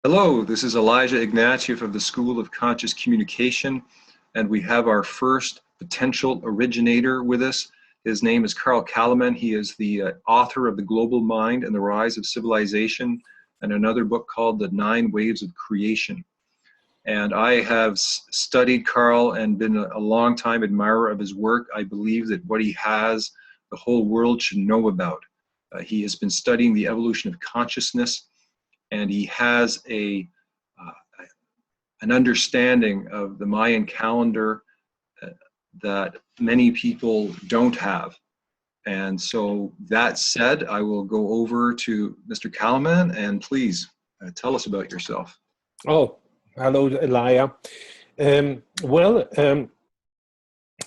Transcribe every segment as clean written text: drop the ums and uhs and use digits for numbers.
Hello, this is Elijah Ignatieff of the School of Conscious Communication, and we have our first potential originator with us. His name is Johan Calleman. He is the author of The Global Mind and the Rise of Civilization, and another book called The 9 Waves of Creation. And I have studied Carl and been a long time admirer of his work. I believe that what he has, the whole world should know about. He has been studying the evolution of consciousness, and he has an understanding of the Mayan calendar that many people don't have. And so that said, I will go over to Mr. Calleman, and please tell us about yourself. Oh, hello, Elijah.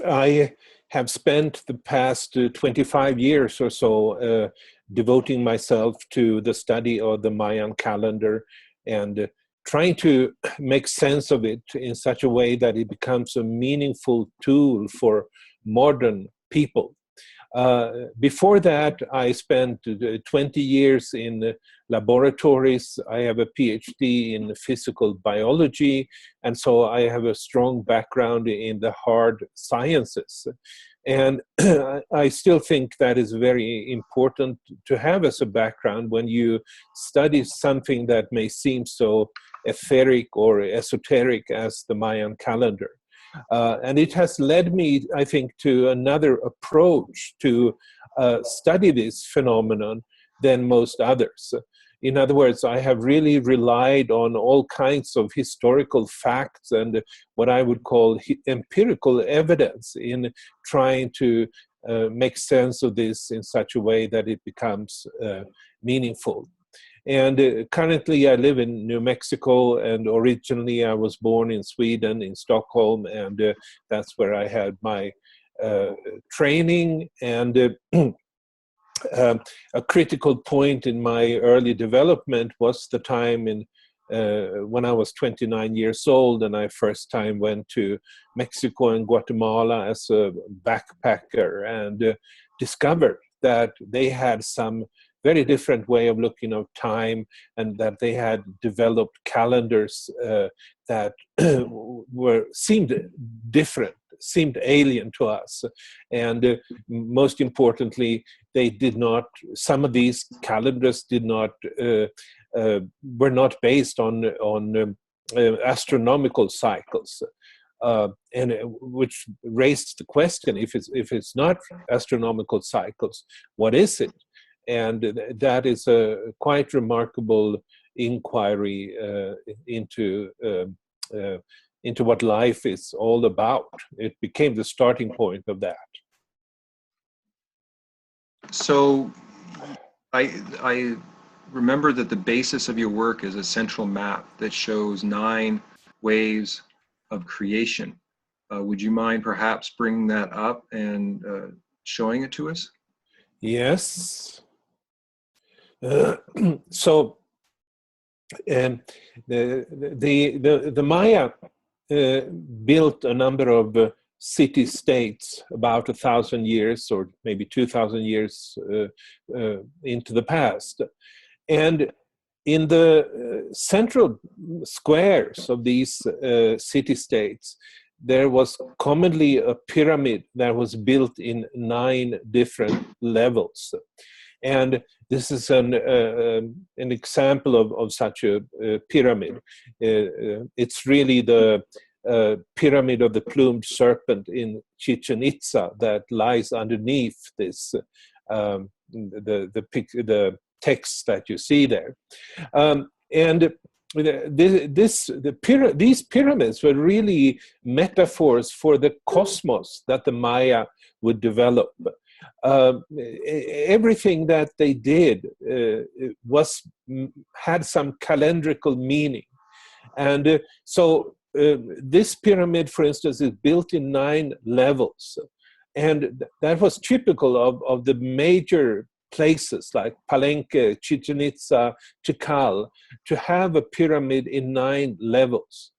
I have spent the past 25 years or so devoting myself to the study of the Mayan calendar and trying to make sense of it in such a way that it becomes a meaningful tool for modern people. Before that, I spent 20 years in laboratories. I have a Ph.D. in physical biology, and so I have a strong background in the hard sciences. And I still think that is very important to have as a background when you study something that may seem so etheric or esoteric as the Mayan calendar. And it has led me, I think, to another approach to study this phenomenon than most others. In other words, I have really relied on all kinds of historical facts and what I would call empirical evidence in trying to make sense of this in such a way that it becomes meaningful. And currently I live in New Mexico, and originally I was born in Sweden, in Stockholm, and that's where I had my training. And a critical point in my early development was the time when I was 29 years old, and I first time went to Mexico and Guatemala as a backpacker, and discovered that they had some very different way of looking at time, and that they had developed calendars that seemed different, seemed alien to us. And most importantly, they did not, some of these calendars did not, were not based on astronomical cycles. And which raised the question, if it's not astronomical cycles, what is it? And that is a quite remarkable inquiry into what life is all about. It became the starting point of that. So I remember that the basis of your work is a central map that shows 9 waves of creation. Would you mind perhaps bringing that up and showing it to us? Yes. So the Maya built a number of city-states about 1,000 years or maybe 2,000 years into the past. And in the central squares of these city-states, there was commonly a pyramid that was built in 9 different levels. And this is an example of such a pyramid. It's really the pyramid of the plumed serpent in Chichen Itza that lies underneath this, the text that you see there. And these pyramids were really metaphors for the cosmos that the Maya would develop. Everything that they did had some calendrical meaning. And so this pyramid, for instance, is built in 9 levels. And that was typical of the major places like Palenque, Chichen Itza, Tikal, to have a pyramid in 9 levels.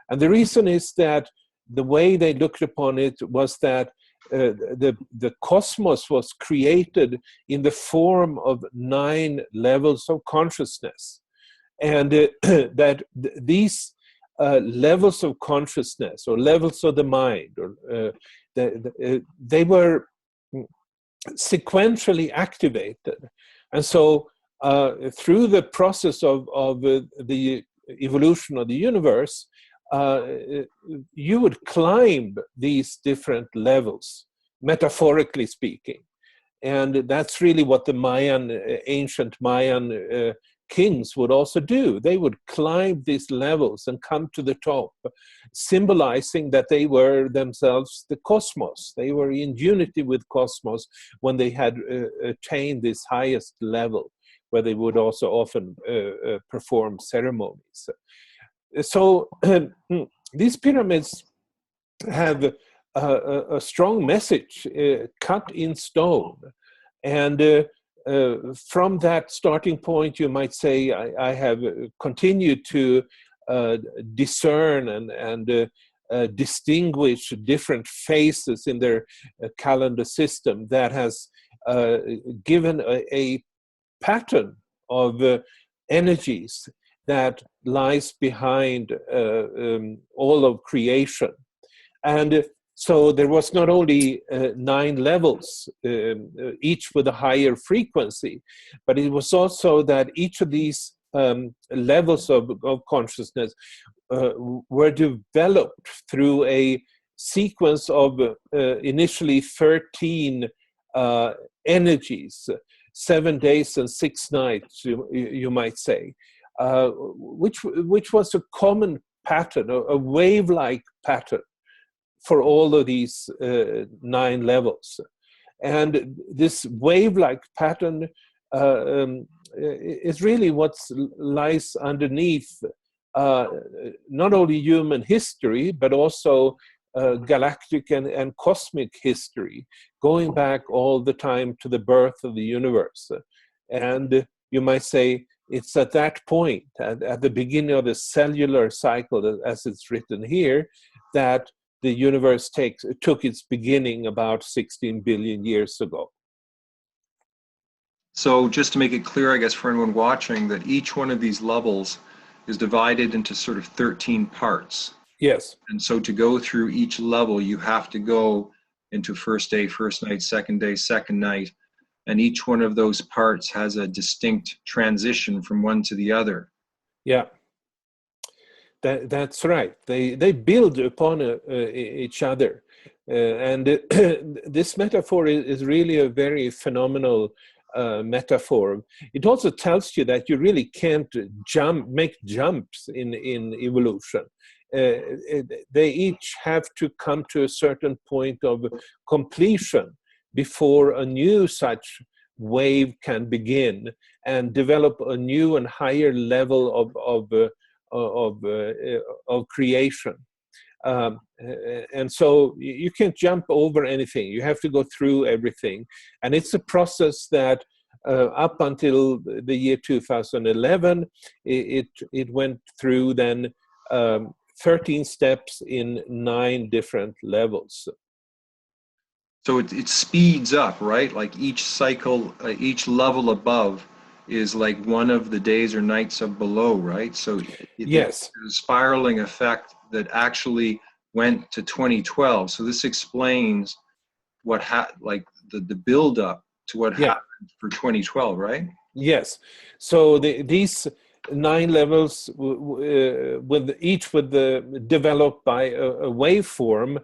And the reason is that the way they looked upon it was that the cosmos was created in the form of 9 levels of consciousness. and that these levels of consciousness or levels of the mind, or they were sequentially activated. And so through the process of the evolution of the universe, you would climb these different levels, metaphorically speaking. And that's really what the ancient Mayan kings would also do. They would climb these levels and come to the top, symbolizing that they were themselves the cosmos. They were in unity with cosmos when they had attained this highest level, where they would also often perform ceremonies. So these pyramids have a strong message cut in stone. And from that starting point, you might say, I have continued to discern and distinguish different phases in their calendar system that has given a pattern of energies that lies behind all of creation. And so there was not only 9 levels, each with a higher frequency, but it was also that each of these levels of consciousness were developed through a sequence of initially 13 energies, 7 days and 6 nights, you might say, which was a common pattern, a wave-like pattern for all of these 9 levels. And this wave-like pattern is really what lies underneath not only human history, but also galactic and cosmic history, going back all the time to the birth of the universe. And you might say it's at that point, at the beginning of the cellular cycle, as it's written here, that the universe took its beginning about 16 billion years ago. So just to make it clear, I guess, for anyone watching, that each one of these levels is divided into sort of 13 parts. Yes. And so to go through each level, you have to go into first day, first night, second day, second night. And each one of those parts has a distinct transition from one to the other. Yeah. That's right. They build upon each other. And this metaphor is really a very phenomenal metaphor. It also tells you that you really can't make jumps in evolution. They each have to come to a certain point of completion before a new such wave can begin and develop a new and higher level of creation. And so you can't jump over anything. You have to go through everything. And it's a process that up until the year 2011, it went through then 13 steps in 9 different levels. So it speeds up, right? Like each cycle, each level above is like one of the days or nights of below, right? So yes, there's a spiraling effect that actually went to 2012. So this explains what like the build up to what happened for 2012, right? Yes. So these 9 levels, each developed by a waveform,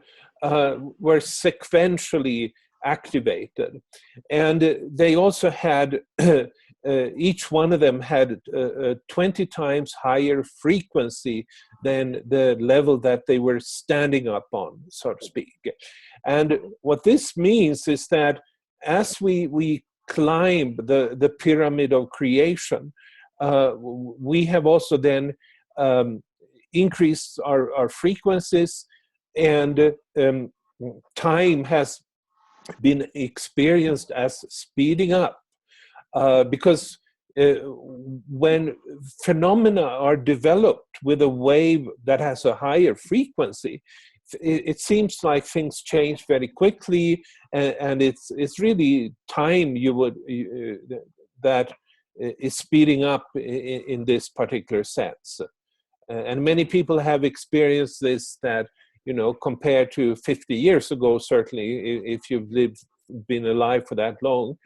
were sequentially activated, and they also had each one of them had 20 times higher frequency than the level that they were standing up on, so to speak. And what this means is that as we climb the pyramid of creation, we have also then increased our frequencies, and time has been experienced as speeding up, because when phenomena are developed with a wave that has a higher frequency, it seems like things change very quickly, and it's really time that is speeding up in this particular sense. And many people have experienced this, that, you know, compared to 50 years ago, certainly, if you've been alive for that long,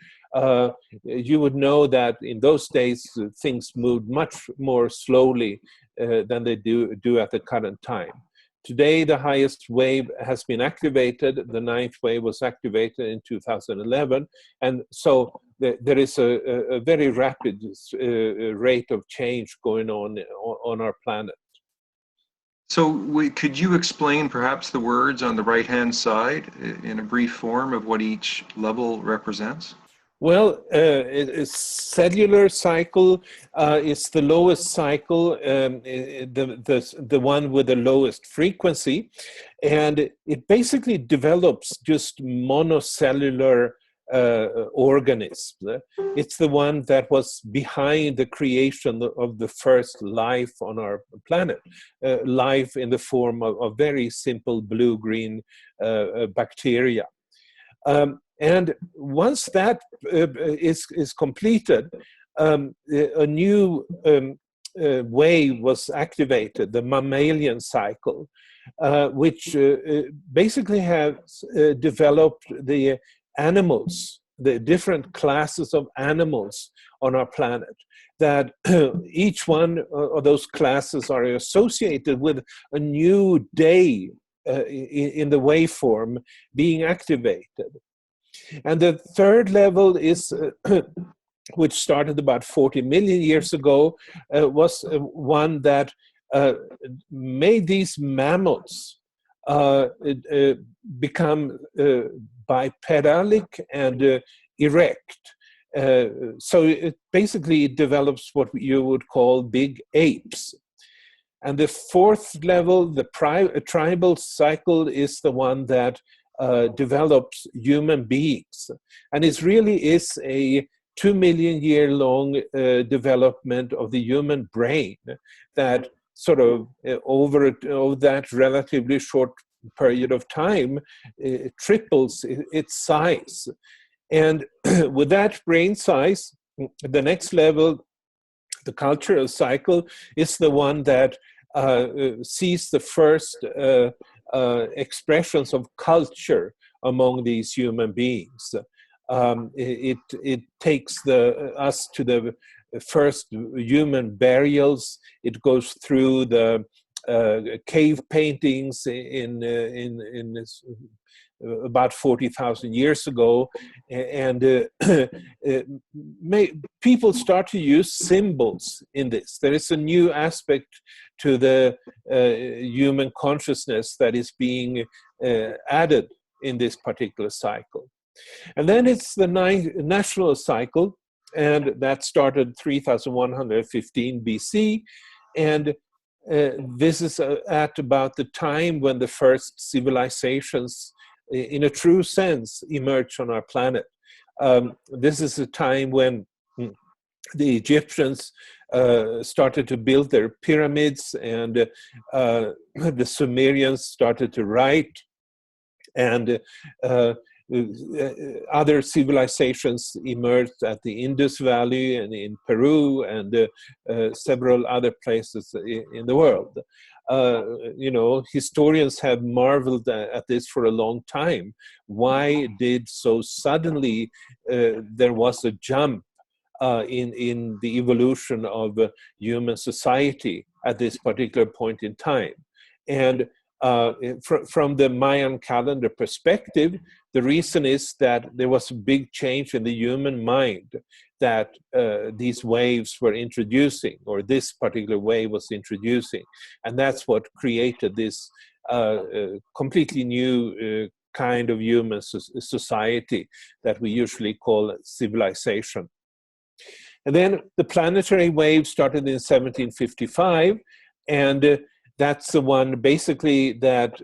you would know that in those days things moved much more slowly than they do at the current time. Today, the highest wave has been activated. The 9th wave was activated in 2011. And so there is a very rapid rate of change going on our planet. So could you explain perhaps the words on the right-hand side in a brief form of what each level represents? Well, cellular cycle is the lowest cycle, the one with the lowest frequency, and it basically develops just monocellular organisms. It's the one that was behind the creation of the first life on our planet, life in the form of very simple blue-green bacteria. And once that is completed, a new wave was activated, the mammalian cycle, which basically has developed the animals, the different classes of animals on our planet, that each one of those classes are associated with a new day in the waveform being activated. And the third level is, which started about 40 million years ago, was one that made these mammals become bipedalic and erect. So it basically develops what you would call big apes. And the fourth level, the tribal cycle, is the one that develops human beings. And it really is a 2 million year long development of the human brain that sort of over that relatively short period of time triples its size. And with that brain size, the next level, the cultural cycle, is the one that sees the first expressions of culture among these human beings. It takes us to the first human burials. It goes through the cave paintings in about 40,000 years ago, and people start to use symbols in this. There is a new aspect to the human consciousness that is being added in this particular cycle. And then it's the national cycle, and that started 3115 BC, and this is at about the time when the first civilizations, in a true sense, emerged on our planet. This is a time when the Egyptians started to build their pyramids, and the Sumerians started to write, and other civilizations emerged at the Indus Valley and in Peru and several other places in the world. You know, historians have marveled at this for a long time. Why did so suddenly there was a jump in the evolution of human society at this particular point in time? And from the Mayan calendar perspective, the reason is that there was a big change in the human mind that these waves were introducing, or this particular wave was introducing. And that's what created this completely new kind of human society that we usually call civilization. And then the planetary wave started in 1755, and that's the one basically that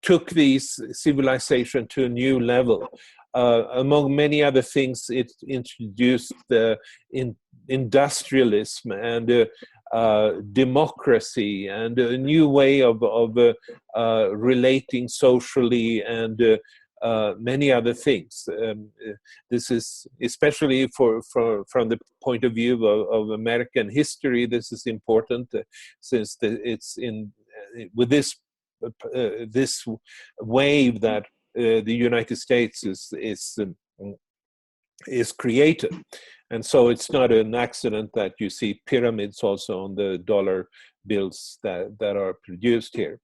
took these civilization to a new level. Among many other things, it introduced the industrialism and democracy and a new way of relating socially and many other things. This is especially from the point of view of American history. This is important since it's in with this wave that the United States is created. And so it's not an accident that you see pyramids also on the dollar bills that are produced here.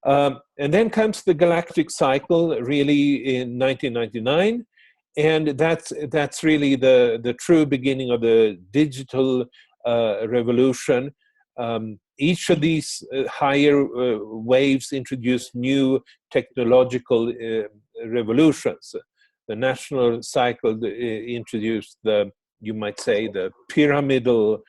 And then comes the galactic cycle, really in 1999. And that's really the true beginning of the digital revolution. Each of these higher waves introduced new technological revolutions. The national cycle introduced you might say, the pyramidal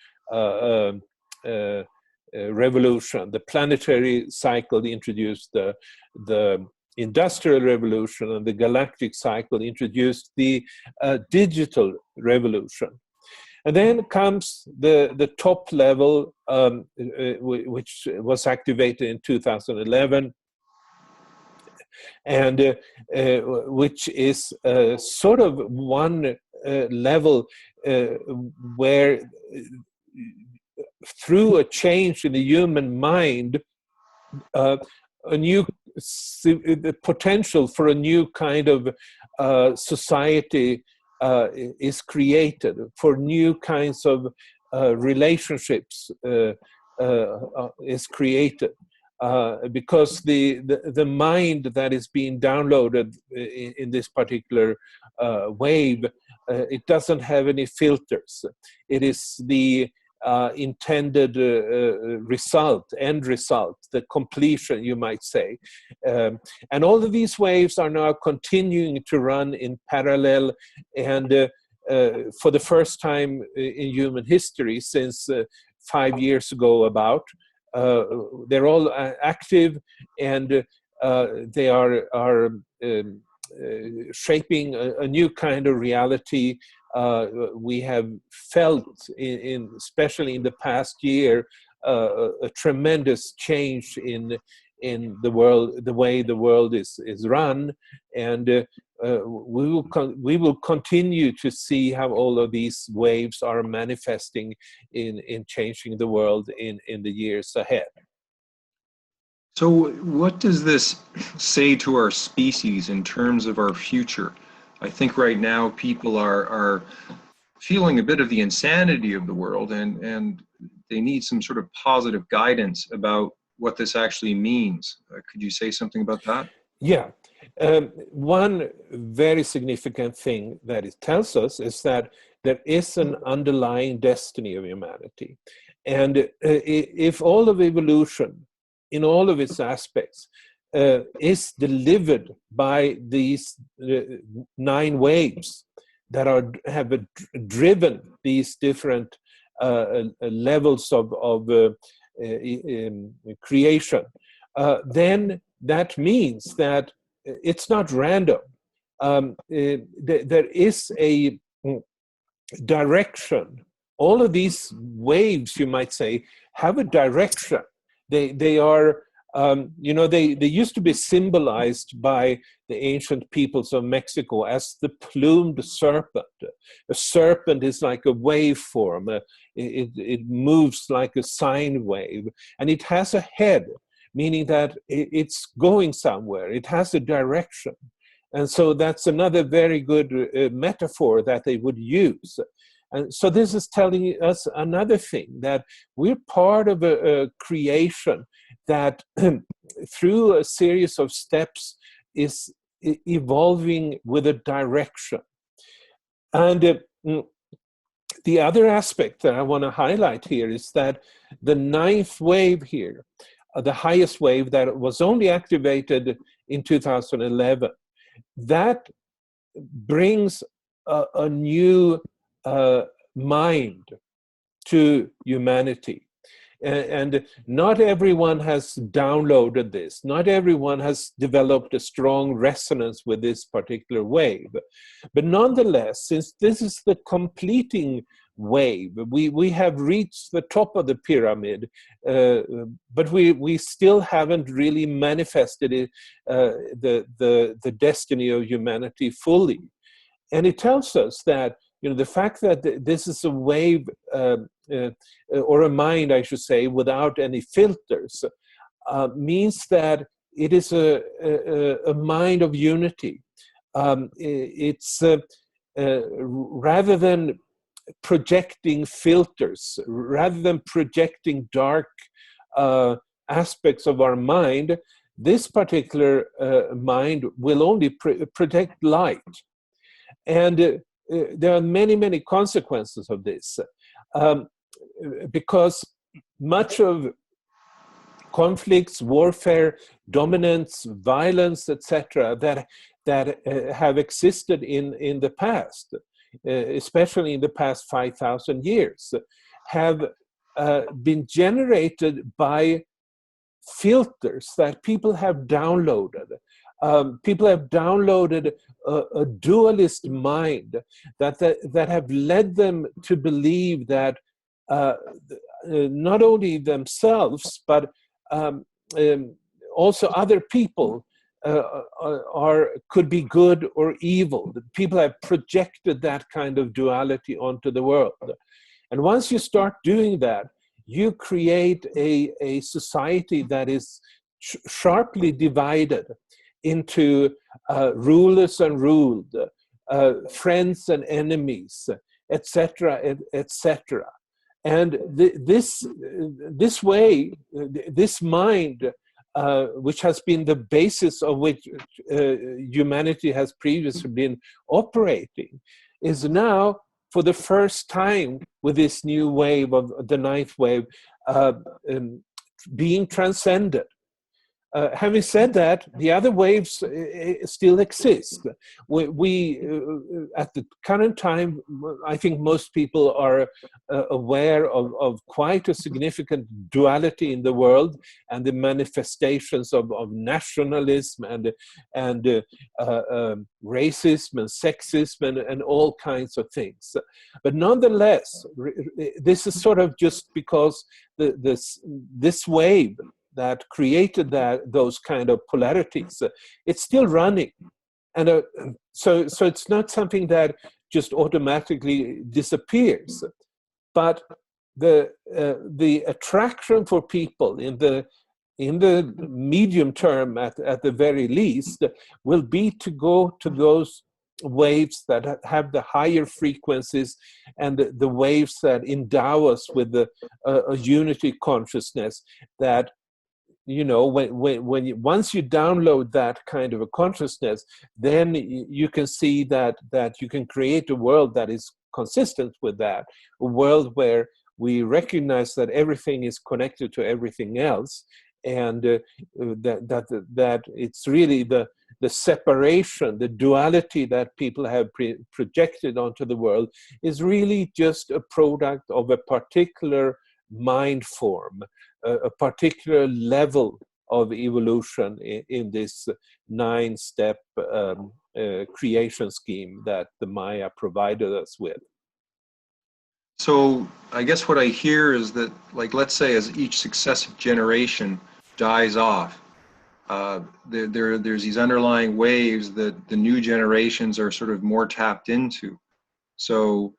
revolution. The planetary cycle introduced the industrial revolution, and the galactic cycle introduced the digital revolution. And then comes the top level, which was activated in 2011, and which is sort of one level where through a change in the human mind, a new the potential for a new kind of society is created, for new kinds of relationships is created. Because the mind that is being downloaded in this particular wave, it doesn't have any filters. It is the intended end result, the completion, you might say. And all of these waves are now continuing to run in parallel, and for the first time in human history since 5 years ago about, they're all active, and they are shaping a new kind of reality. We have felt, especially in the past year, a tremendous change in the world, the way the world is run, and we will continue to see how all of these waves are manifesting in changing the world in the years ahead. So what does this say to our species in terms of our future? I think right now people are feeling a bit of the insanity of the world, and they need some sort of positive guidance about what this actually means. Could you say something about that? Yeah. One very significant thing that it tells us is that there is an underlying destiny of humanity. And if all of evolution, in all of its aspects, is delivered by these 9 waves that have driven these different levels of creation, then that means that it's not random. There is a direction. All of these waves, you might say, have a direction. They are, they used to be symbolized by the ancient peoples of Mexico as the plumed serpent. A serpent is like a waveform. It moves like a sine wave, and it has a head, meaning that it's going somewhere. It has a direction. And so that's another very good metaphor that they would use. And so this is telling us another thing, that we're part of a creation that through a series of steps is evolving with a direction. And the other aspect that I want to highlight here is that the 9th wave here, the highest wave that was only activated in 2011, that brings a new mind to humanity. And not everyone has downloaded this. Not everyone has developed a strong resonance with this particular wave. But nonetheless, since this is the completing wave. We have reached the top of the pyramid, but we still haven't really manifested it, the destiny of humanity fully. And it tells us that, you know, the fact that this is a wave, or a mind, I should say, without any filters, means that it is a mind of unity. It's rather than projecting filters, rather than projecting dark aspects of our mind, this particular mind will only project light. And there are many, many consequences of this, because much of conflicts, warfare, dominance, violence, etc., that have existed in the past, especially in the past 5,000 years, have been generated by filters that people have downloaded. People have downloaded a dualist mind that have led them to believe that not only themselves, but also other people could be good or evil. People have projected that kind of duality onto the world. And once you start doing that, you create a society that is sharply divided into rulers and ruled, friends and enemies, etc., etc. And this way, this mind, which has been the basis of which humanity has previously been operating, is now, for the first time with this new wave of the ninth wave, being transcended. Having said that, the other waves still exist. We at the current time, I think most people are aware of quite a significant duality in the world and the manifestations of nationalism and racism and sexism and all kinds of things. But nonetheless, this is sort of just because this wave that created those kind of polarities, it's still running, and so it's not something that just automatically disappears. But the attraction for people in the medium term, at the very least, will be to go to those waves that have the higher frequencies and the waves that endow us with a unity consciousness that, you know, once you download that kind of a consciousness, then you can see that you can create a world that is consistent with that, a world where we recognize that everything is connected to everything else, and that it's really the separation, the duality that people have projected onto the world is really just a product of a particular mind form, a particular level of evolution in this 9-step creation scheme that the Maya provided us with. So I guess what I hear is that, like, let's say as each successive generation dies off, there's these underlying waves that the new generations are sort of more tapped into. So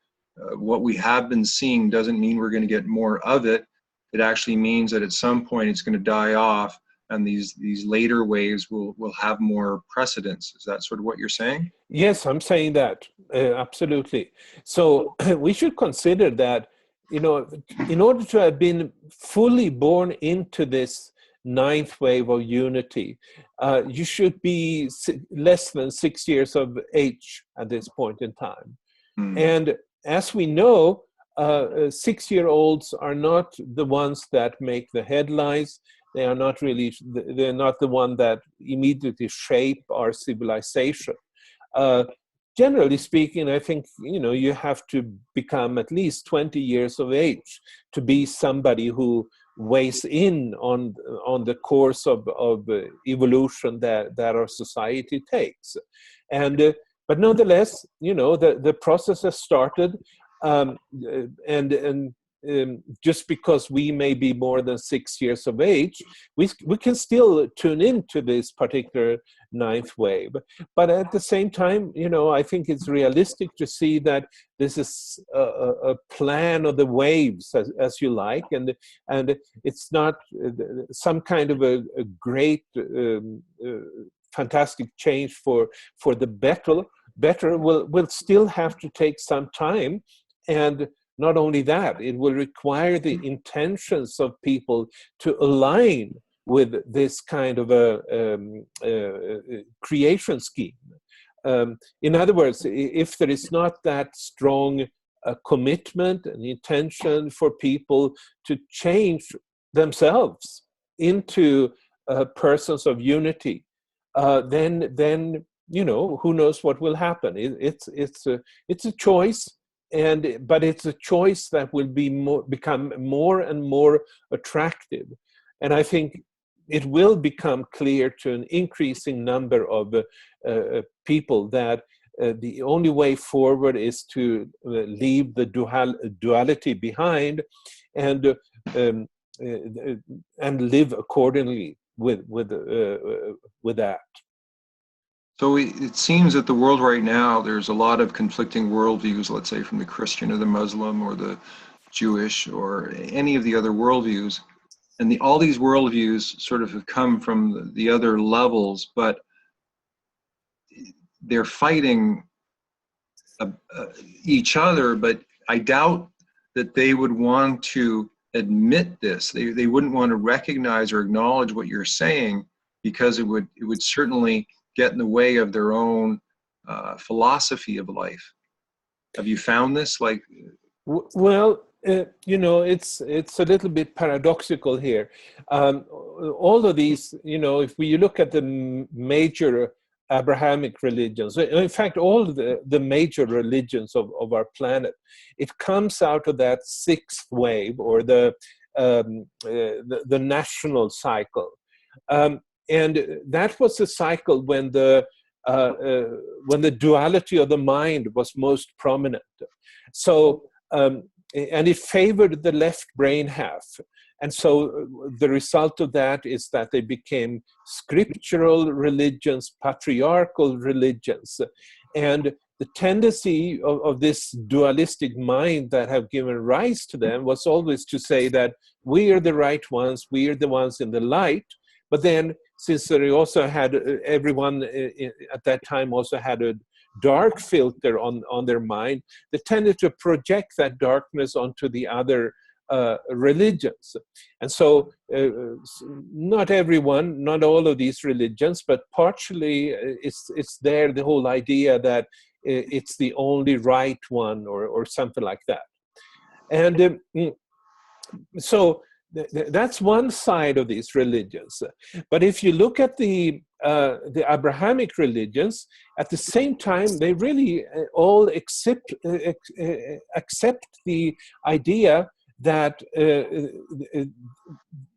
what we have been seeing doesn't mean we're going to get more of it. It actually means that at some point it's going to die off, and these later waves will have more precedence. Is that sort of what you're saying? Yes, I'm saying that, absolutely. So we should consider that, you know, in order to have been fully born into this 9th wave of unity, you should be less than 6 years of age at this point in time. And as we know, 6-year-olds are not the ones that make the headlines. They are not really, they're not the one that immediately shape our civilization. Generally speaking, I think, you know, you have to become at least 20 years of age to be somebody who weighs in on the course of evolution that our society takes. And but nonetheless, you know, the process has started. Just because we may be more than 6 years of age, we can still tune into this particular ninth wave. But at the same time, you know, I think it's realistic to see that this is a plan of the waves, as you like, and it's not some kind of a great fantastic change for the better will still have to take some time. And not only that, it will require the intentions of people to align with this kind of a creation scheme. In other words, if there is not that strong commitment and intention for people to change themselves into persons of unity, then you know, who knows what will happen. It's a choice. But it's a choice that will become more and more attractive. And I think it will become clear to an increasing number of people that the only way forward is to leave the duality behind and live accordingly with that. So it seems that the world right now, there's a lot of conflicting worldviews, let's say from the Christian or the Muslim or the Jewish or any of the other worldviews. And all these worldviews sort of have come from the other levels, but they're fighting each other. But I doubt that they would want to admit this. They wouldn't want to recognize or acknowledge what you're saying, because it would certainly get in the way of their own philosophy of life. Have you found this? Like, well, you know, it's a little bit paradoxical here. All of these, you know, if we look at the major Abrahamic religions, in fact, all the major religions of our planet, it comes out of that sixth wave, or the national cycle. And that was a cycle when the duality of the mind was most prominent. So, and it favored the left brain half. And so the result of that is that they became scriptural religions, patriarchal religions. And the tendency of this dualistic mind that have given rise to them was always to say that we are the right ones, we are the ones in the light. But then, since they also had, everyone at that time also had a dark filter on their mind, they tended to project that darkness onto the other religions. And so not everyone, not all of these religions, but partially it's there, the whole idea that it's the only right one, or something like that. And so that's one side of these religions. But if you look at the Abrahamic religions, at the same time, they really all accept the idea that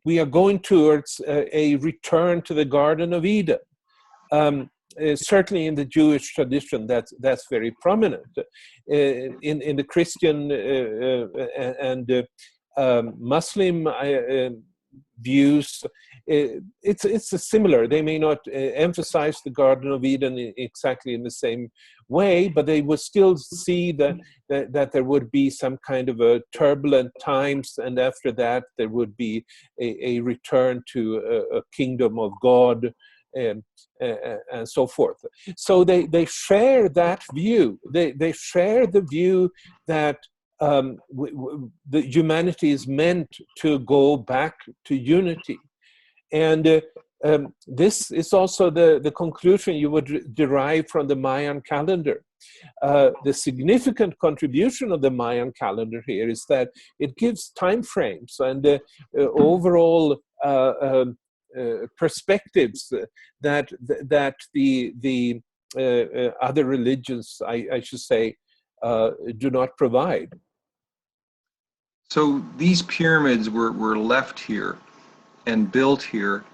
we are going towards a return to the Garden of Eden. Certainly in the Jewish tradition, that's very prominent. In the Christian and Muslim views, it's similar. They may not emphasize the Garden of Eden exactly in the same way, but they would still see that there would be some kind of a turbulent times, and after that there would be a return to a kingdom of God, and so forth. So they share that view. They share the view that the humanity is meant to go back to unity. And this is also the conclusion you would derive from the Mayan calendar. The significant contribution of the Mayan calendar here is that it gives time frames and overall perspectives that the other religions, I should say, do not provide. So these pyramids were left here and built here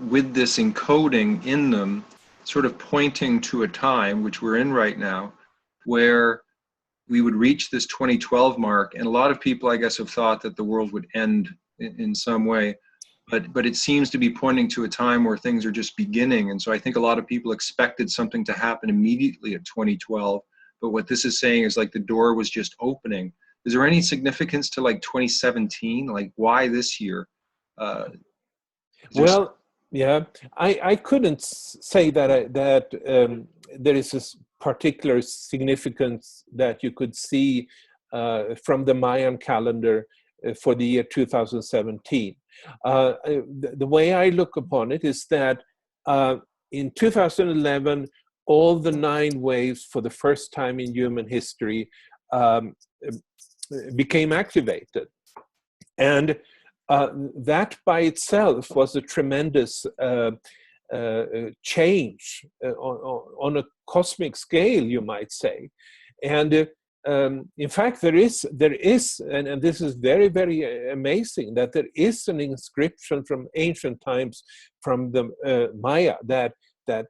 with this encoding in them, sort of pointing to a time, which we're in right now, where we would reach this 2012 mark, and a lot of people, I guess, have thought that the world would end in some way, but it seems to be pointing to a time where things are just beginning. And so I think a lot of people expected something to happen immediately at 2012, but what this is saying is like the door was just opening. Is there any significance to like 2017? Like, why this year? Well, yeah, I couldn't say that there is a particular significance that you could see from the Mayan calendar for the year 2017. The way I look upon it is that in 2011, all the 9 waves for the first time in human history became activated. And that by itself was a tremendous change on a cosmic scale, you might say. And in fact, there is, and this is very, very amazing, that there is an inscription from ancient times from the Maya that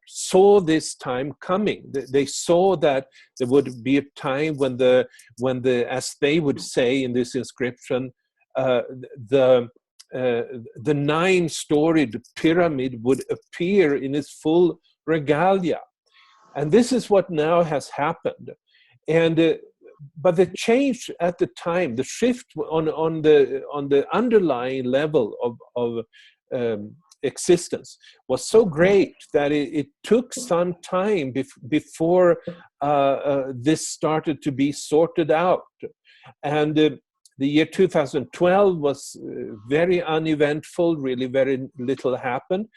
saw this time coming. They saw that there would be a time when the as they would say in this inscription, the 9-storied pyramid would appear in its full regalia, and this is what now has happened. And but the change at the time, the shift on the underlying level of existence was so great that it took some time before this started to be sorted out. And the year 2012 was very uneventful, really very little happened.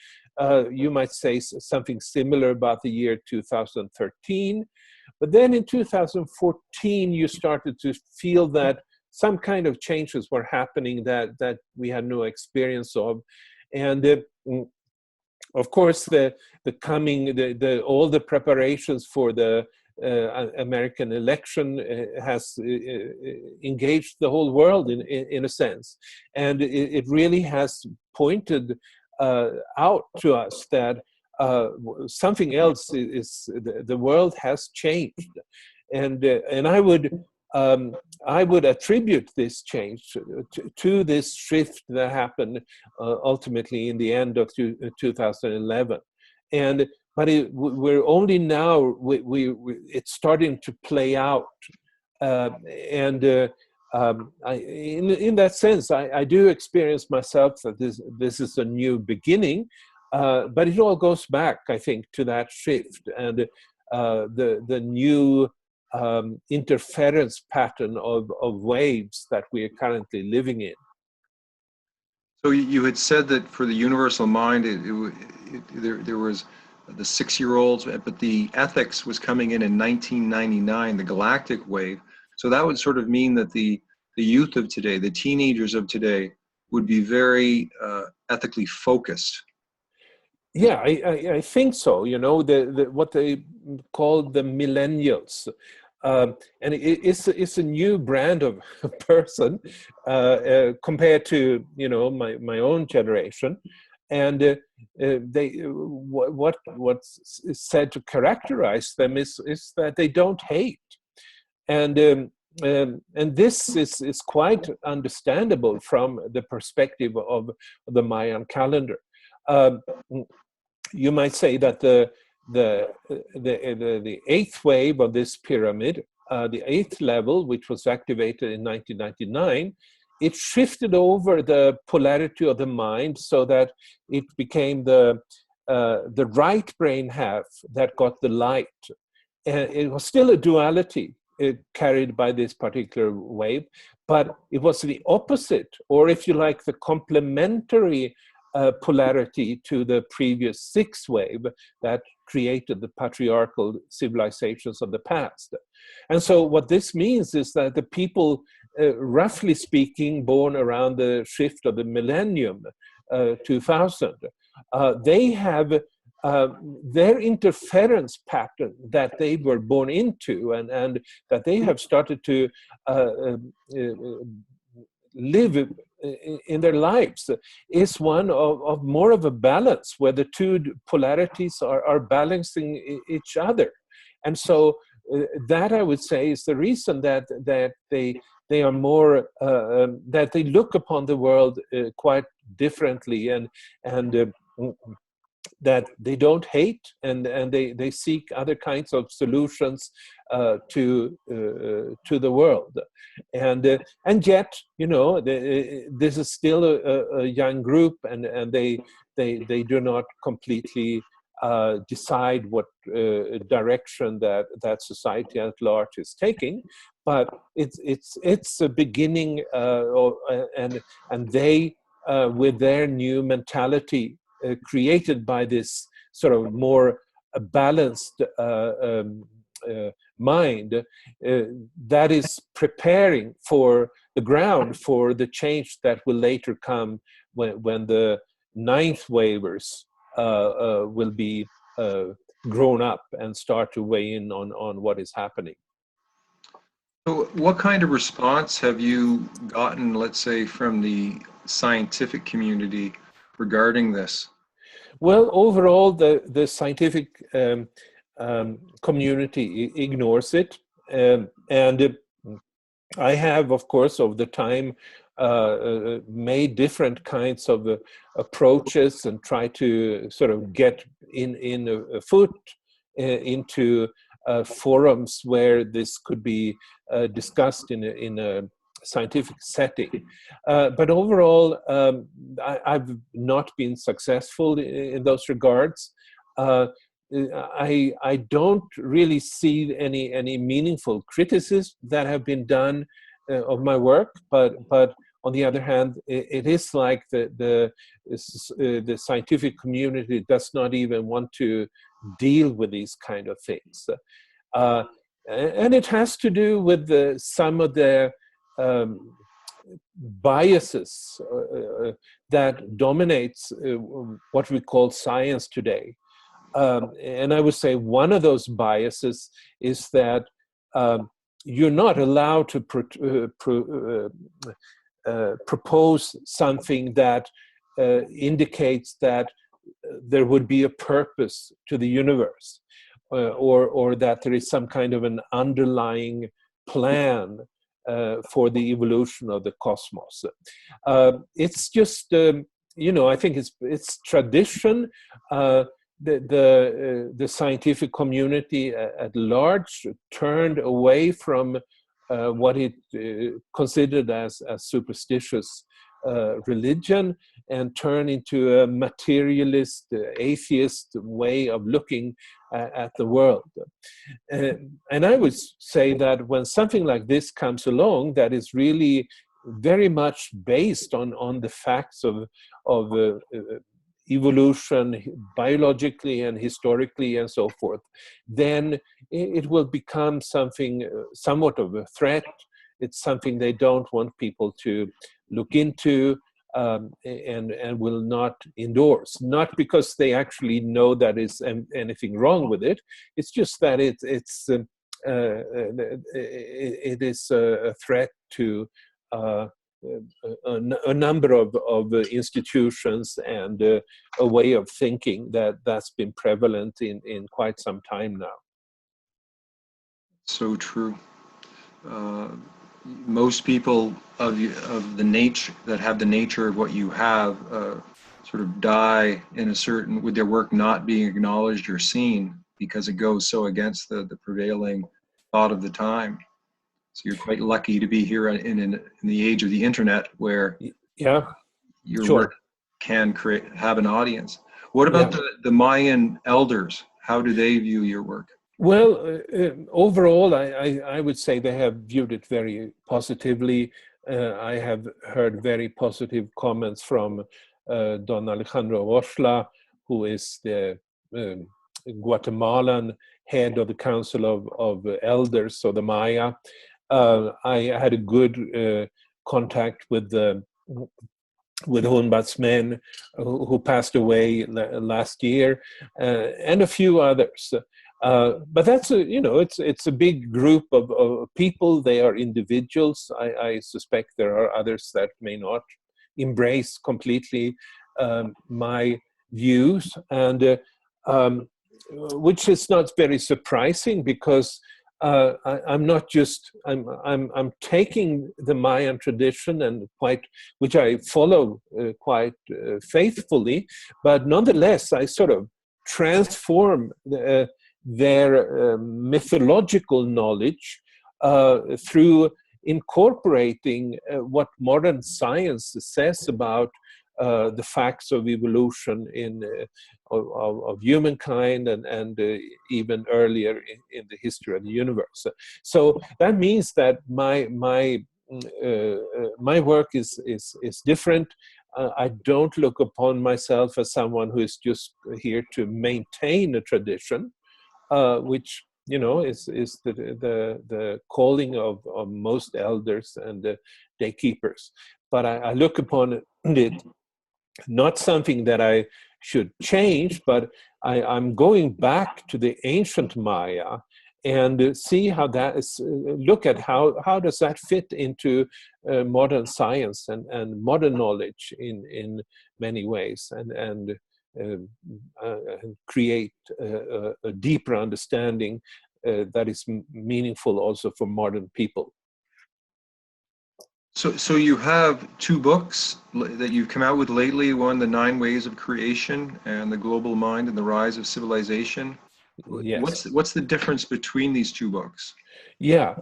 You might say something similar about the year 2013. But then in 2014, you started to feel that some kind of changes were happening that we had no experience of. And of course, all the preparations for the American election has engaged the whole world in a sense. And it really has pointed out to us that something else is the world has changed. And I would attribute this change to this shift that happened ultimately in the end of 2011. But we're only now, it's starting to play out. In that sense, I do experience myself that this is a new beginning, but it all goes back, I think, to that shift and the new interference pattern of waves that we are currently living in. So you had said that for the universal mind, there was the 6-year-olds, but the ethics was coming in 1999, the galactic wave. So that would sort of mean that the youth of today, the teenagers of today, would be very ethically focused. Yeah, I think so. You know, what they call the Millennials. And it's a new brand of person compared to, you know, my own generation. And what's said to characterize them is that they don't hate. And this is quite understandable from the perspective of the Mayan calendar. You might say that the 8th wave of this pyramid, the 8th level, which was activated in 1999, it shifted over the polarity of the mind so that it became the right brain half that got the light. And it was still a duality carried by this particular wave, but it was the opposite, or if you like, the complementary polarity to the previous 6th wave that created the patriarchal civilizations of the past. And so what this means is that the people, roughly speaking, born around the shift of the millennium, 2000, they have their interference pattern that they were born into and that they have started to live in their lives is one of more of a balance where the two polarities are balancing each other. And so that I would say is the reason that they are more that they look upon the world quite differently, and that they don't hate, and they seek other kinds of solutions to the world, and yet, you know, this is still a young group, and they do not completely decide what direction that society at large is taking, but it's a beginning, and they with their new mentality created by this sort of more balanced mind that is preparing for the ground for the change that will later come when the ninth waivers will be grown up and start to weigh in on what is happening. So what kind of response have you gotten, let's say, from the scientific community regarding this? Well, overall, the scientific community ignores it, and I have, of course, over the time made different kinds of approaches and try to sort of get in a foot into forums where this could be discussed in a scientific setting. But overall, I've not been successful in those regards. I don't really see any meaningful criticism that have been done of my work, but on the other hand, it is like the scientific community does not even want to deal with these kind of things, and it has to do with some of the biases that dominates what we call science today. And I would say one of those biases is that you're not allowed to propose something that indicates that there would be a purpose to the universe, or that there is some kind of an underlying plan for the evolution of the cosmos. It's just, you know, I think it's tradition. The scientific community at large turned away from what it considered as a superstitious religion and turned into a materialist, atheist way of looking at the world. And I would say that when something like this comes along, that is really very much based on the facts of evolution, biologically and historically and so forth, then it will become something somewhat of a threat. It's something they don't want people to look into, and will not endorse. Not because they actually know that is anything wrong with it. It's just that it is a threat to a number of institutions and a way of thinking that's been prevalent in quite some time now. So true. Most people of the nature that have the nature of what you have sort of die in a certain, with their work not being acknowledged or seen because it goes so against the prevailing thought of the time. So you're quite lucky to be here in the age of the internet, where your work can have an audience. What about the Mayan elders? How do they view your work? Well, overall, I would say they have viewed it very positively. I have heard very positive comments from Don Alejandro Oxla, who is the Guatemalan head of the Council of Elders, so the Maya. I had a good contact with Hunbatsmen, who passed away last year, and a few others. But that's it's a big group of people. They are individuals. I suspect there are others that may not embrace completely my views, and which is not very surprising, because I'm not just, I'm taking the Mayan tradition and which I follow quite faithfully, but nonetheless, I sort of transform their mythological knowledge through incorporating what modern science says about the facts of evolution of humankind and even earlier in the history of the universe. So that means that my work is different. I don't look upon myself as someone who is just here to maintain a tradition, which is the calling of most elders and day keepers. But I look upon it not something that I should change, but I'm going back to the ancient Maya and see how that is, look at how does that fit into modern science and modern knowledge in many ways, and create a deeper understanding that is meaningful also for modern people. So you have two books that you've come out with lately, one, The 9 Ways of Creation, and The Global Mind and the Rise of Civilization. Yes. What's the difference between these two books? Yeah.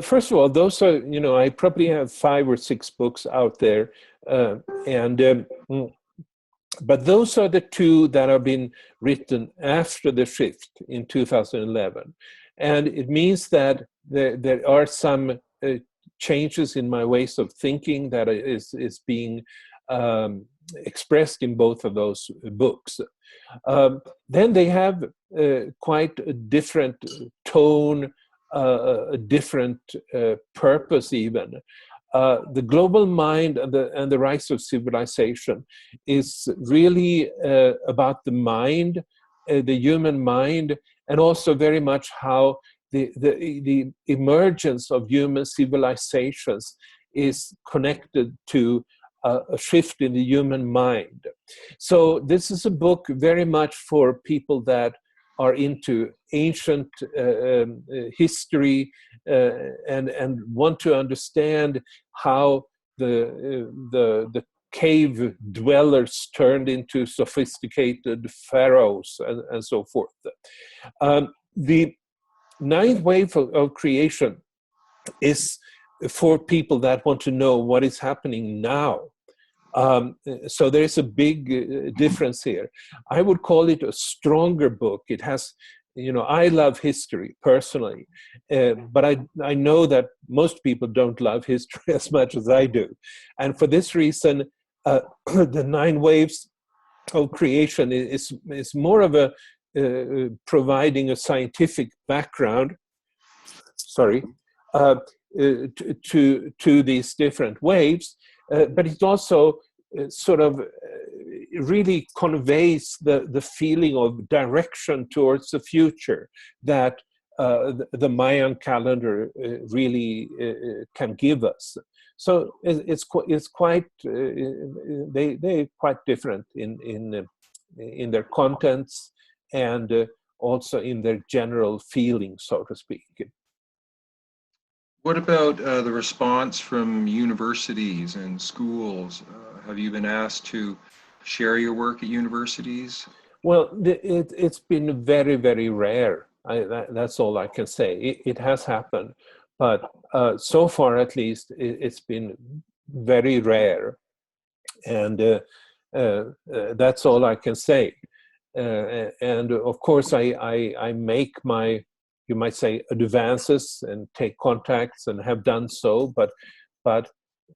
First of all, those are, I probably have 5 or 6 books out there. But those are the two that have been written after the shift in 2011. And it means that there are some changes in my ways of thinking that is being expressed in both of those books. Then they have quite a different tone, a different purpose even. The global mind and the rise of civilization is really about the mind, the human mind, and also very much how the emergence of human civilizations is connected to a shift in the human mind. So this is a book very much for people that are into ancient history and want to understand how the cave dwellers turned into sophisticated pharaohs and so forth. The 9th wave of creation is for people that want to know what is happening now. So there's a big difference here. I would call it a stronger book. It has, I love history personally, but I know that most people don't love history as much as I do. And for this reason, the 9 waves of creation is more of a providing a scientific background, to these different waves, but it also sort of really conveys the feeling of direction towards the future that the Mayan calendar really can give us. So it's quite they're quite different in their contents and also in their general feeling, so to speak. What about the response from universities and schools? Have you been asked to share your work at universities? Well, it's been very, very rare. That's all I can say. It has happened, but so far at least, it's been very rare. And that's all I can say. And of course, I make my, you might say, advances and take contacts and have done so, but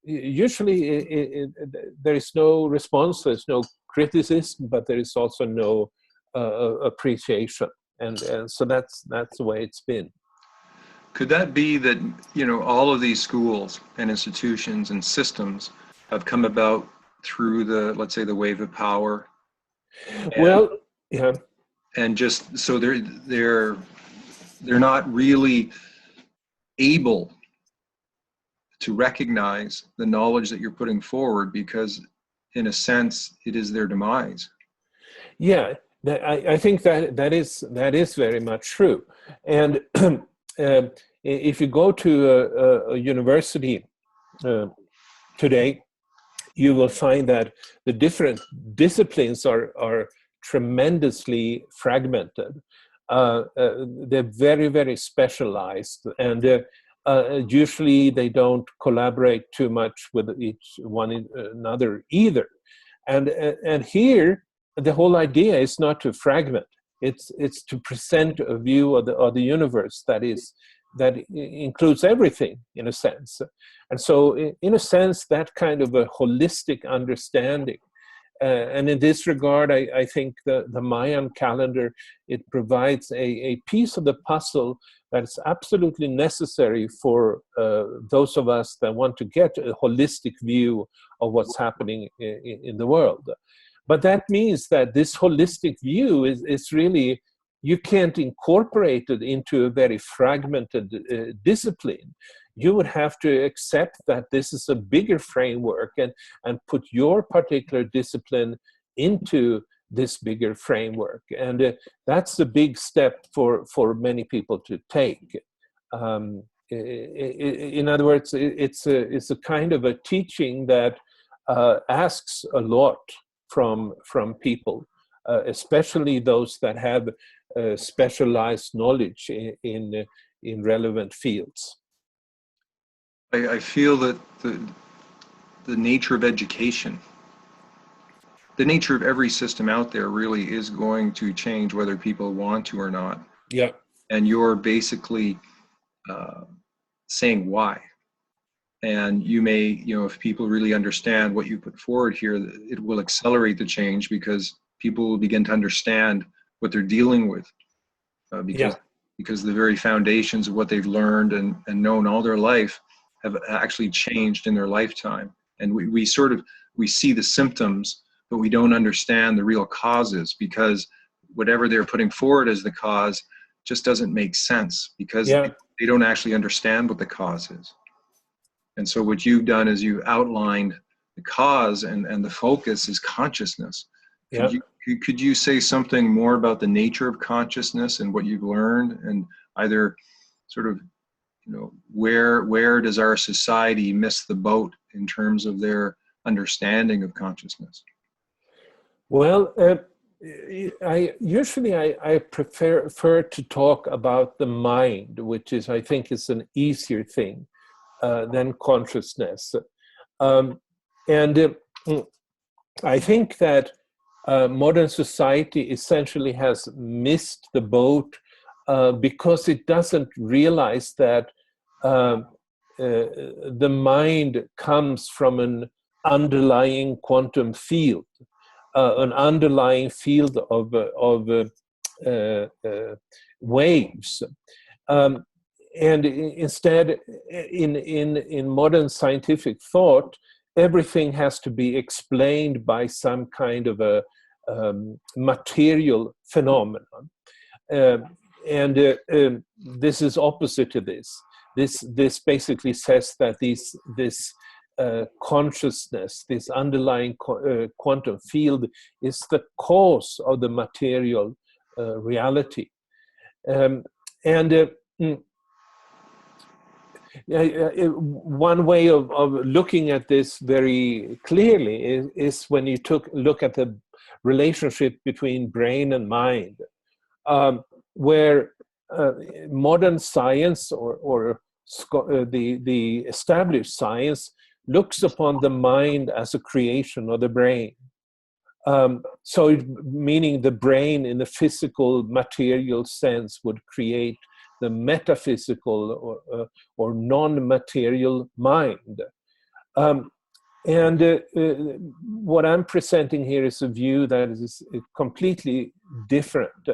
usually there is no response, there's no criticism, but there is also no appreciation, and so that's the way it's been. Could that be that, all of these schools and institutions and systems have come about through let's say, the wave of power? Well, yeah. And just so they're not really able to recognize the knowledge that you're putting forward because, in a sense, it is their demise. Yeah, I think that is very much true. And if you go to a university today, you will find that the different disciplines are tremendously fragmented. They're very, very specialized, and usually they don't collaborate too much with each one another either. And here, the whole idea is not to fragment. It's to present a view of the universe that includes everything, in a sense. And so, in a sense, that kind of a holistic understanding. And in this regard, I think the Mayan calendar, it provides a piece of the puzzle that is absolutely necessary for those of us that want to get a holistic view of what's happening in the world. But that means that this holistic view is really, you can't incorporate it into a very fragmented discipline. You would have to accept that this is a bigger framework and put your particular discipline into this bigger framework. And that's a big step for many people to take. In other words, it's a kind of a teaching that asks a lot from people, especially those that have specialized knowledge in relevant fields. I feel that the nature of education, the nature of every system out there really is going to change whether people want to or not. Yeah. And you're basically saying why. And you may, if people really understand what you put forward here, it will accelerate the change because people will begin to understand what they're dealing with. Because the very foundations of what they've learned and known all their life have actually changed in their lifetime. And we see the symptoms, but we don't understand the real causes, because whatever they're putting forward as the cause just doesn't make sense, because they don't actually understand what the cause is. And so what you've done is you outlined the cause, and the focus is consciousness. Could you say something more about the nature of consciousness and what you've learned, and either sort of, where does our society miss the boat in terms of their understanding of consciousness? Well, I prefer to talk about the mind, which is, I think, is an easier thing than consciousness. And I think that modern society essentially has missed the boat because it doesn't realize that the mind comes from an underlying quantum field, an underlying field of waves. And instead, in modern scientific thought, everything has to be explained by some kind of a material phenomenon. And this is opposite to this. This basically says that this consciousness, this underlying quantum field, is the cause of the material reality. One way of looking at this very clearly is when you look at the relationship between brain and mind, where modern science or the established science looks upon the mind as a creation of the brain. Meaning the brain in the physical material sense would create the metaphysical or non-material mind. What I'm presenting here is a view that is completely different.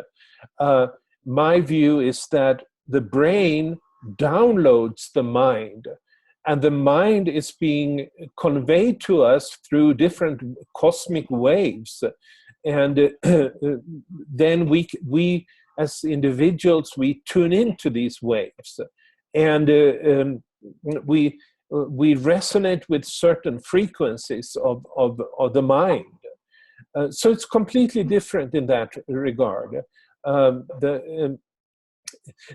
My view is that the brain downloads the mind, and the mind is being conveyed to us through different cosmic waves. And then we as individuals, we tune into these waves, and we resonate with certain frequencies of the mind. So it's completely different in that regard.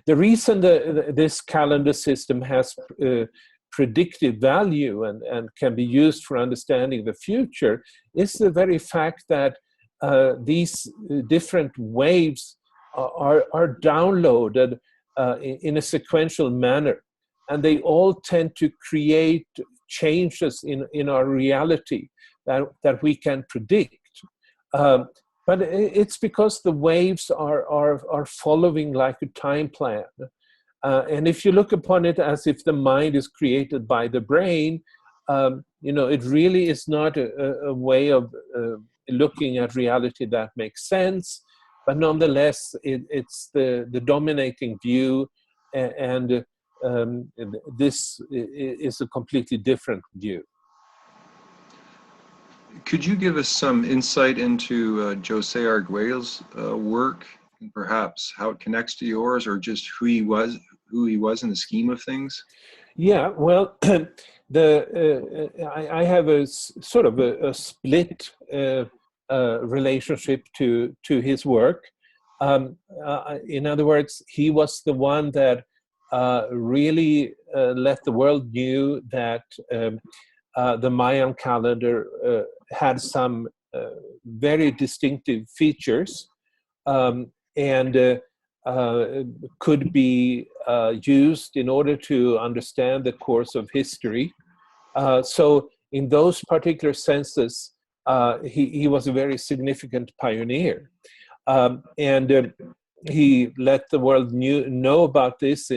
the reason this calendar system has predictive value and can be used for understanding the future is the very fact that these different waves are downloaded in a sequential manner, and they all tend to create changes in our reality that we can predict. But it's because the waves are following like a time plan. And if you look upon it as if the mind is created by the brain, it really is not a way of looking at reality that makes sense. But nonetheless, it's the dominating view, and this is a completely different view. Could you give us some insight into Josiah Arguello's work, and perhaps how it connects to yours, or just who he was in the scheme of things? Yeah, well, I have a sort of a split relationship to his work. In other words, he was the one that really let the world knew that the Mayan calendar had some very distinctive features, and could be used in order to understand the course of history. So in those particular senses, he was a very significant pioneer. And he let the world know about this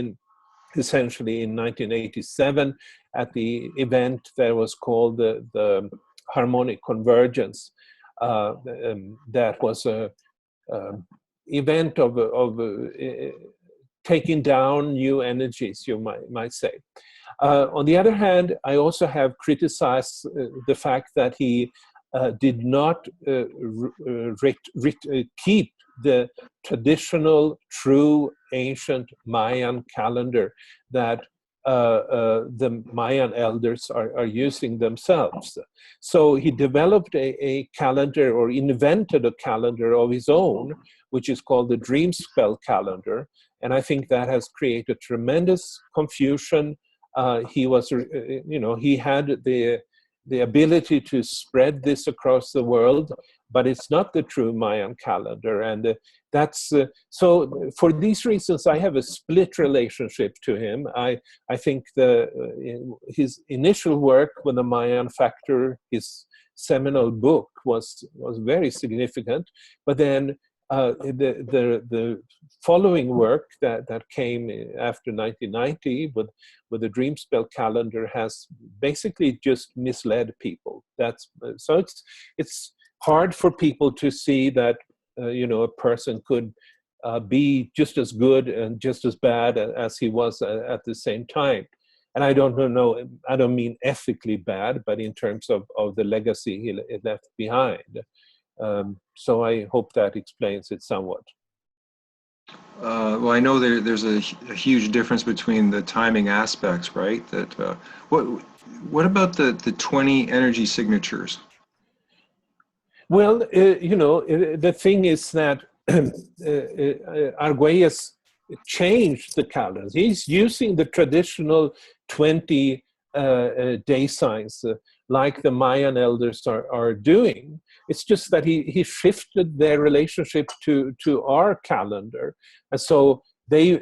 essentially in 1987 at the event that was called the Harmonic Convergence. That was a event of taking down new energies, you might say. On the other hand, I also have criticized the fact that he did not keep the traditional, true, ancient Mayan calendar that the Mayan elders are using themselves. So he developed a calendar, or invented a calendar of his own, which is called the dream spell calendar. And I think that has created tremendous confusion. He was, he had the ability to spread this across the world, but it's not the true Mayan calendar. And that's, so for these reasons, I have a split relationship to him. I think his initial work with the Mayan factor, his seminal book, was very significant. But then the following work that came after 1990 with the dream spell calendar has basically just misled people. So it's hard for people to see that a person could be just as good and just as bad as he was at the same time. And I don't mean ethically bad, but in terms of the legacy he left behind. So I hope that explains it somewhat. Well, I know there's a huge difference between the timing aspects, right? That what about the 20 energy signatures? Well, the thing is that Arguelles changed the calendars. He's using the traditional 20 day signs like the Mayan elders are doing. It's just that he shifted their relationship to our calendar. And so the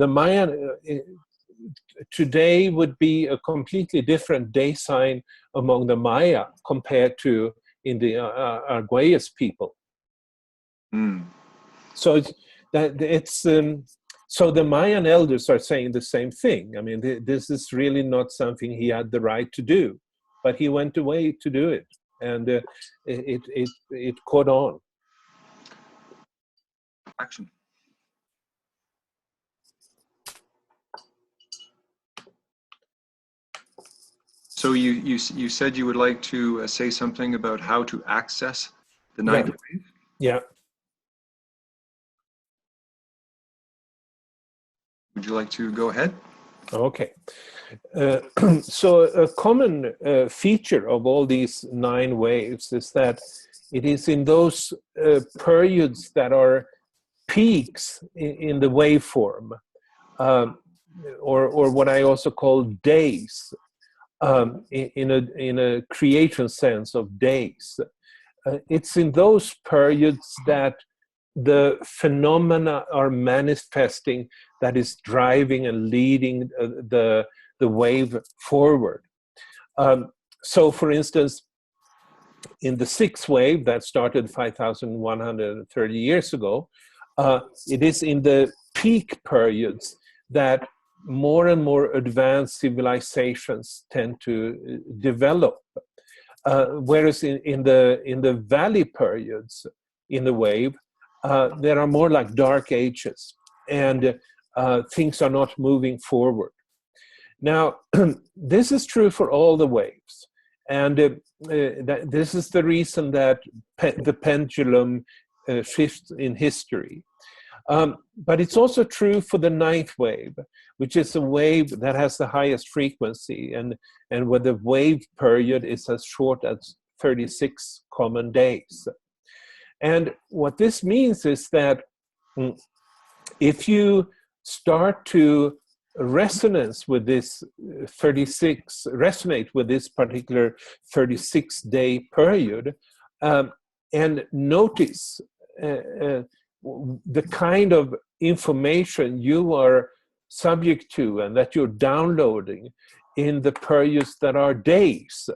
Mayan today would be a completely different day sign among the Maya compared to in the Arguelles people. Mm. So so the Mayan elders are saying the same thing. I mean, this is really not something he had the right to do, but he went away to do it, and it caught on. Action. So you said you would like to say something about how to access the ninth wave? Yeah. Would you like to go ahead? Okay. So a common feature of all these 9 waves is that it is in those periods that are peaks in the waveform, or what I also call days, in a creation sense of days. It's in those periods that the phenomena are manifesting that is driving and leading the wave forward. So, for instance, in the sixth wave that started 5,130 years ago, it is in the peak periods that more and more advanced civilizations tend to develop. Whereas in the valley periods in the wave, there are more like dark ages, and things are not moving forward. Now, this is true for all the waves, and this is the reason that the pendulum shifts in history. But it's also true for the ninth wave, which is a wave that has the highest frequency, and where the wave period is as short as 36 common days. And what this means is that if start to resonate with this particular 36-day period, and notice the kind of information you are subject to and that you're downloading in the periods that are days,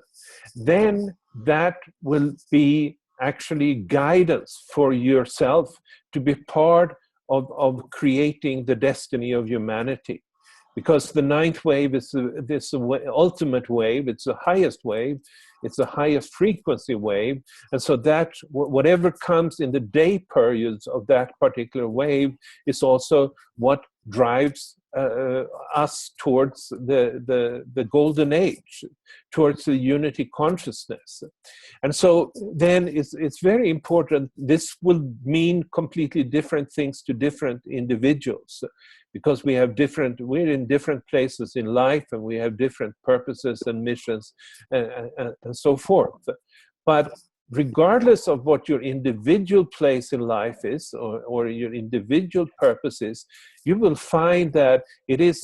then that will be actually guidance for yourself to be part of creating the destiny of humanity. Because the ninth wave is this ultimate wave, it's the highest wave, it's the highest frequency wave, and so that whatever comes in the day periods of that particular wave is also what drives us towards the golden age, towards the unity consciousness. And so then it's very important. This will mean completely different things to different individuals, because we're in different places in life, and we have different purposes and missions and so forth. But regardless of what your individual place in life is, or your individual purpose is, you will find that it is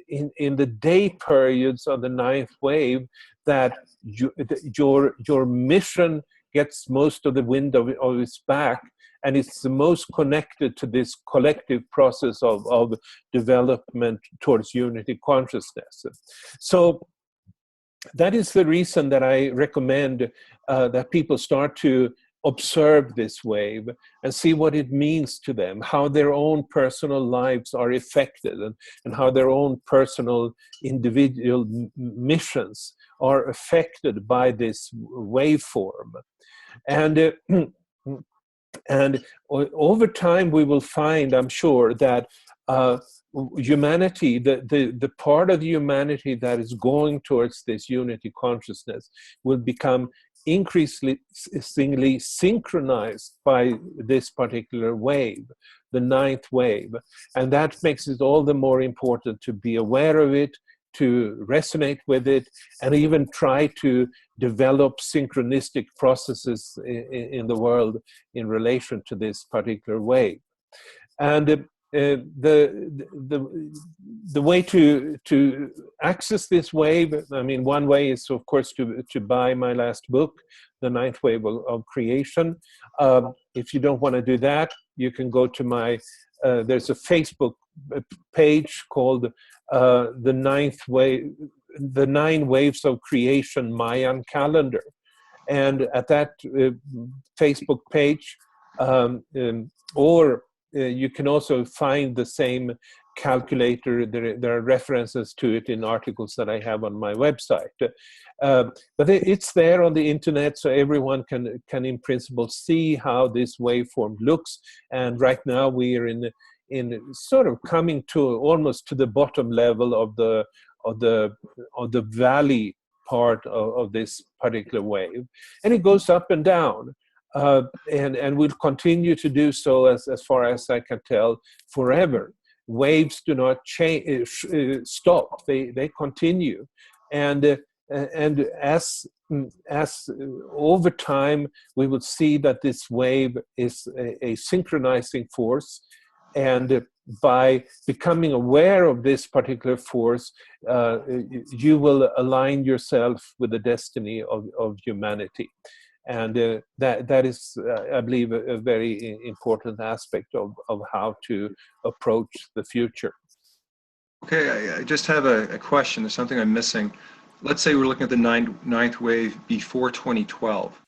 in the day periods of the ninth wave that your mission gets most of the wind of its back, and it's the most connected to this collective process of development towards unity consciousness. So that is the reason that I recommend that people start to observe this wave and see what it means to them, how their own personal lives are affected, and how their own personal individual missions are affected by this waveform. And over time we will find, I'm sure, that humanity, the part of humanity that is going towards this unity consciousness, will become increasingly synchronized by this particular wave, the ninth wave. And that makes it all the more important to be aware of it, to resonate with it, and even try to develop synchronistic processes in the world in relation to this particular wave. And the way to access this wave, I mean, one way is, of course, to buy my last book, The Ninth Wave of Creation. If you don't want to do that, you can go to my, there's a Facebook page called The Nine Waves of Creation Mayan Calendar. And at that Facebook page, you can also find the same calculator. There are references to it in articles that I have on my website. But it's there on the internet, so everyone can in principle see how this waveform looks. And right now we are in sort of coming to almost to the bottom level of the valley part of this particular wave, and it goes up and down. And will continue to do so, as far as I can tell, forever. Waves do not stop; they continue, and and as over time we will see that this wave is a synchronizing force, and by becoming aware of this particular force, you will align yourself with the destiny of humanity. And that is, I believe, a very important aspect of how to approach the future. Okay, I just have a question. There's something I'm missing. Let's say we're looking at the ninth wave before 2012.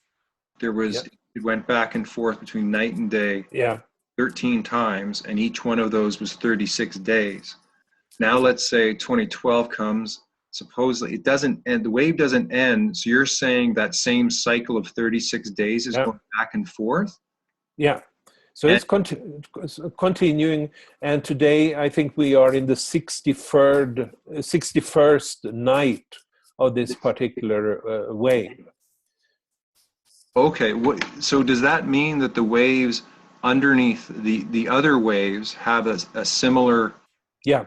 There was, it went back and forth between night and day 13 times, and each one of those was 36 days. Now let's say 2012 comes, supposedly it doesn't end, the wave doesn't end, so you're saying that same cycle of 36 days is going back and forth? Yeah. So it's continuing, and today I think we are in the 61st night of this particular wave. Okay, so does that mean that the waves underneath the other waves have a similar? Yeah,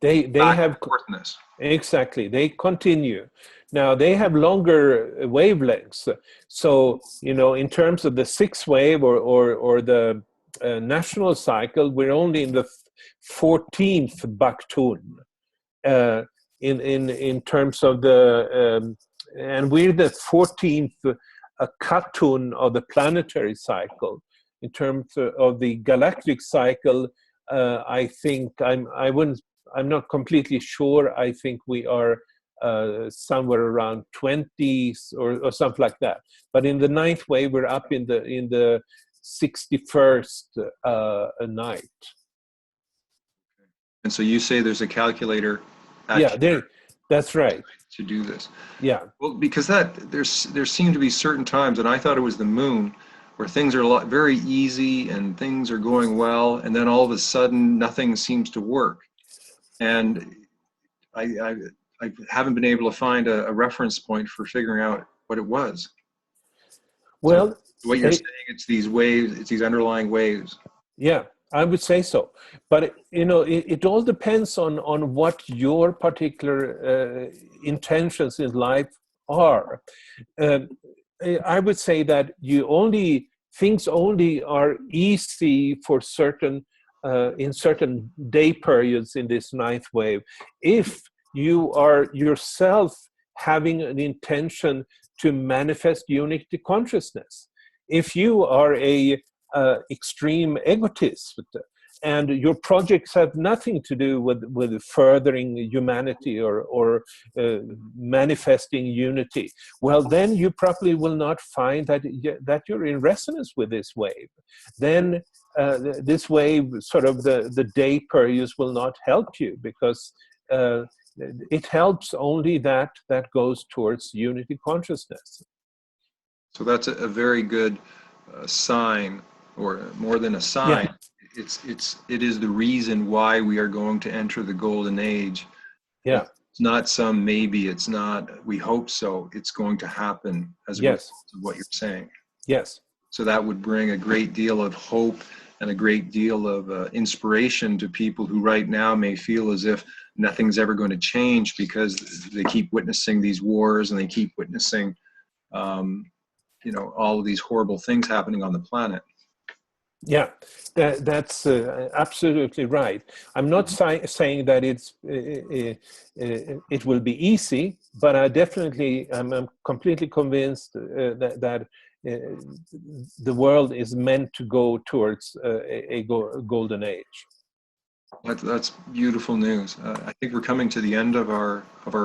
they have forthness. Exactly. They continue. Now they have longer wavelengths. So, you know, in terms of the sixth wave or the national cycle, we're only in the 14th baktun. In terms of the and we're the 14th katun of the planetary cycle. In terms of the galactic cycle, I think I'm not completely sure. I think we are somewhere around 20 or something like that. But in the ninth wave, we're up in the 61st night. And so you say there's a calculator. That's right. To do this. Yeah. Well, because there seem to be certain times, and I thought it was the moon, where things are very easy and things are going well, and then all of a sudden nothing seems to work. And I haven't been able to find a reference point for figuring out what it was. Well, so what you're saying, it's these waves, it's these underlying waves. Yeah, I would say so. But you know, it all depends on what your particular intentions in life are. I would say that things only are easy for certain in certain day periods in this ninth wave if you are yourself having an intention to manifest unity consciousness. If you are a extreme egotist and your projects have nothing to do with furthering humanity or manifesting unity, well, then you probably will not find that you're in resonance with this wave. Then this wave, sort of the day periods, will not help you, because it helps only that goes towards unity consciousness. So that's a very good sign, or more than a sign. It is the reason why we are going to enter the golden age. Yeah. It's not some maybe, it's not we hope so, it's going to happen as a result of what you're saying. Yes. So that would bring a great deal of hope and a great deal of inspiration to people who right now may feel as if nothing's ever going to change, because they keep witnessing these wars and they keep witnessing all of these horrible things happening on the planet. Yeah, that's absolutely right. I'm not saying that it will be easy, but I'm completely convinced that the world is meant to go towards a golden age. That's beautiful news. I think we're coming to the end of our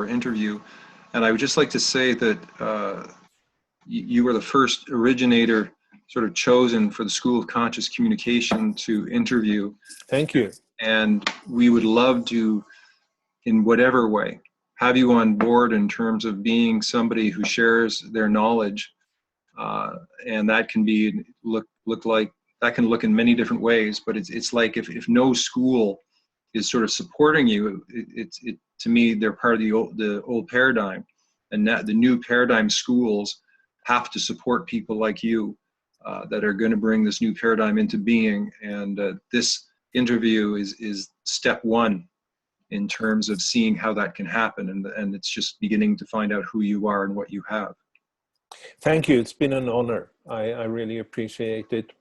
interview, and I would just like to say that you were the first originator sort of chosen for the School of Conscious Communication to interview. Thank you. And we would love to, in whatever way, have you on board in terms of being somebody who shares their knowledge. And that can that can look in many different ways, but it's like if no school is sort of supporting you, to me, they're part of the old paradigm. And that the new paradigm schools have to support people like you that are going to bring this new paradigm into being. And this interview is step one in terms of seeing how that can happen. And it's just beginning to find out who you are and what you have. Thank you. It's been an honor. I really appreciate it.